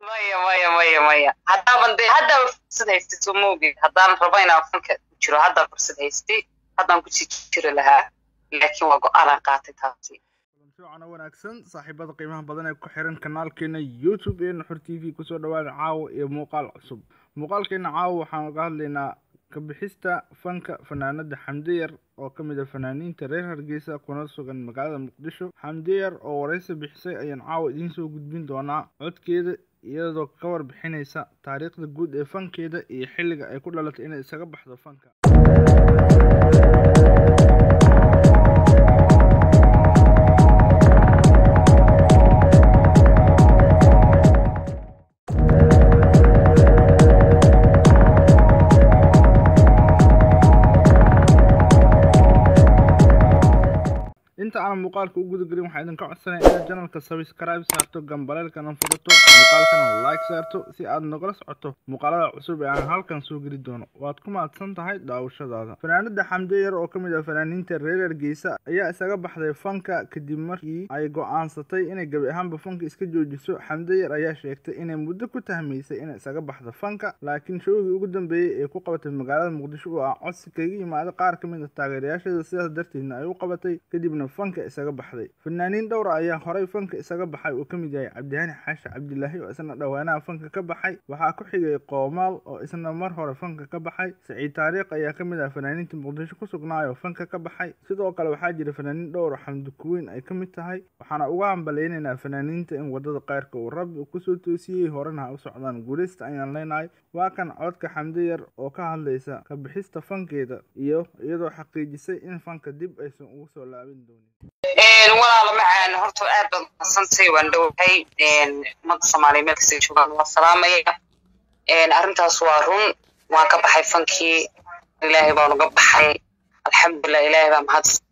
maya haddaaban dee haddaa fursad haystay soo moogid haddaan rabo inaan fanka jiro haddaa fursad haystay haddaan kusii jiri lahaa laakiin waa go-aanaan qaatay taasi fiican wanaagsan saaxiibada qiimaha badan ee ku xiran kanaalkeena YouTube ee Nuxur TV kusoo dhawaada caawa iyo muuqaal cusub muuqaalkeena caawa waxaan uga hadlaynaa ka bixista fanka fanaanada Xamdi Yar oo ka mid ah fanaaniinta reer Hargeysa kuna sugan magaalada Muqdisho. Xamdi Yar oo wareysi bixisay ayaan caawa idin soo gudbin doonaa codkeeda iyadoo ka warbixinaysa taariikhda guud ee fankeeda iyo xilliga ay ku dhalatay inay isaga baxdo fanka. inta aan muuqaalka u guda galin waxaan idinka codsanayaa inaad channelka subscribe saarto gambaleelkana furato muuqaalkana like saarto si aad nagala socoto muuqaalada cusub ee aan halkan soo geli doono. waad ku mahadsan tahay daawashadaada. fanaanada Xamdi Yar oo ka mid ah fanaaniinta reer Hargeysa ayaa isaga baxday fanka kadib markii ay go'aansatay inay gabi ahaanba fanka iska joojiso. Xamdi Yar ayaa sheegtay inay muddo ku tahmaysay inay isaga baxdo fanka laakiin showgii ugu dambeeyay ee ku qabatay magaalada Muqdisho oo codsi kaga yimaada qaar ka mid ah taageerayaasheeda sidaas darteedna ay u qabatay kadibna fanka isaga baxday. fanaaniin dhowr ayaa horay fanka isaga baxay oo kamid yahay Cabdihani Xaashi Cabdilaahi oo isna dhawaanaha fanka ka baxay. waxaa ku xigay Qoomaal oo isna mar hore fanka ka baxay. Saciid Taariikh ayaa kamid ah fanaaniinta Muqdisho ku sugnaayo fanka ka baxay. sidoo kale waxaa jira fanaaniin dhowr Xamdi Kuweyn ay kamid tahay. waxaana uga hambaleynaynaa fanaaniinta in wadada qayrka uu Rabbi ku soo toosiyay horena u socdaan guuleysta ayaan leenahay. waa kan codka Xamdi Yar oo ka hadlaysa ka bixista fankeeda iyo iyadoo xaqiijisay in fanka dib aysan ugu soo laabin doonin. walaalo macaan horta aad baad mahadsantahay waan dhowhay ummadda Soomaaliyeed meel kasta joogaan waa salaamaya arrintaas waa run waan ka baxay fankii ilaahay baan uga baxay alxamdulillah ilaahay baa mahadsan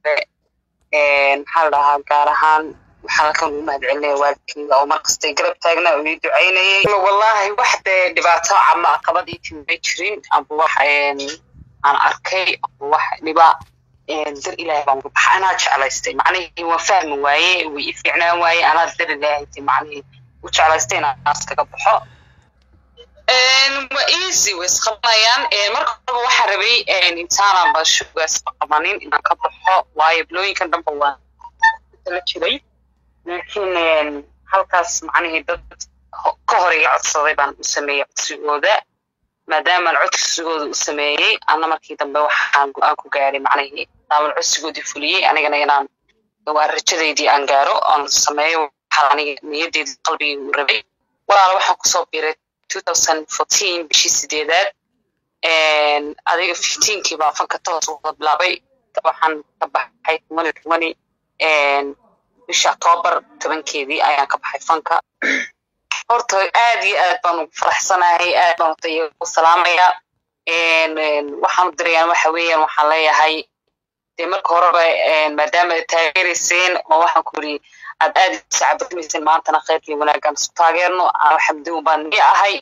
maxaa la dhahaa gaar ahaan waxaan kan u mahadcelinaya waalidkayga oo markasta garab taagnaa oo ii ducaynayay wallaahi wax dee dhibaato ama caqabad ii timay jirin amba wax aan arkay wax dhibaa dar ilaahay baan uga baxay anaa jeclaystay macnihii waan fahmi waaye way ii fiicnaan waaye anaa dar ilaahay macnihii u jeclaystay inaan iskaga baxo waa easy way isqabanayaan marka horeba waxaan rabay intaanan ba shugaas qabanin inaan ka baxo waayo bilooyinkan dhanba waan la jiray laakiin halkaas macnihii dad ka hor iga codsaday baan u sameeyey codsigooda maadaama codsigooda u sameeyey ana markii dambe waxaan go-aan ku gaaray macnihii daawan codsigoodii fuliyey anigana inaan waa rajadeydii aan gaaro oon sameeyo waxaa aniga niyadeedii qalbigii u rabay walaala waxaan kusoo biiray 2014 bishii 8aad adiga 15kii baa fanka toos uga bilaabay waxaan ka baxay 2020 bisha October 10keedii ayaan ka baxay fanka horta aad iyo aad baan ugu faraxsanahay aad baan u salaamaya waxaan dirayaan waxa weeyaan waxaan leeyahay dee marka horeba maadaama taageerayseen oo waxaan ku yiri aad sacabadmisan maantana qaybtii wanaagan soo taageerno alxamdulillah baan ahay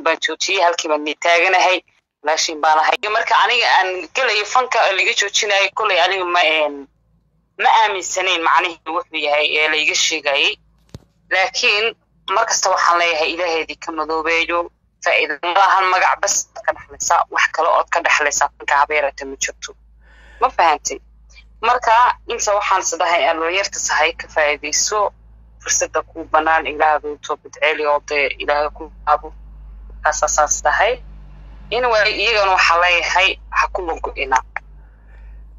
baan joojiyay halkii baan taaganahay laashin baan ahay marka aniga aan galay fanka liga joojinay kulay aniga ma aaminsaneyn macnaheedu wuxuu yahay ee la iga sheegay laakiin markasta waxaan leeyahay ilaaheedii ka madoobeeyo faa'iido malahan magac bas ka dhaxlaysa wax kale oo ka dhaxlaysa fanka habeerata ma jirto ma fahantay marka inta waxaan sadahay alwayarta sahay ka faa'iideyso fursada ku banaan ilaahay to bidceeli oo ilaahay ku abo asaas tahay in way iyagana waxa leeyahay ha ku lugu-ina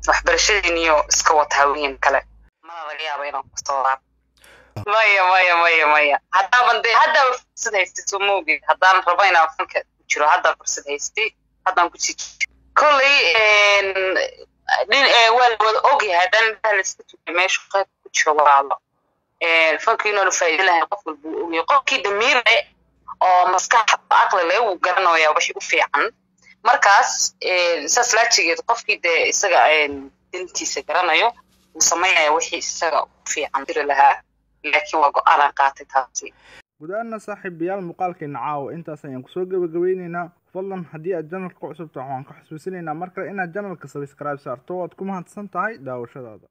waxbarashadiiniyo iska wata haween kale ma laga yaabo inaan ku soo laabto maya haddaaban dee haddaa fursad haystay soo moogid haddaan rabo inaan fanka jiro haddaa fursad haystay haddaan ku sii kolley waa la wada ogyahay haddaan la iska tuuray meesha qayb ku jiro walaalo fanka inuu faa'iido lahayn qof walba uu ogyahay qofkii damiir leh oo maskax aqli leh uu garanayaa wixii u fiican markaas saas laajigeed qofkii dee isaga dintiisa garanayo uu sameeyaa wixii isaga u fiican jiri lahaa laakiin waa go-aan qaatay taasi. gudaana saaxiibayaal muuqaalkeena caawa intaas ayaan kusoo gabagabeynaynaa. fadlan haddii aad channelka cusub tahay waxaan ka xasuusinaynaa markale inaad channelka subscribe saarto waad ku mahadsan tahay daawashadaada.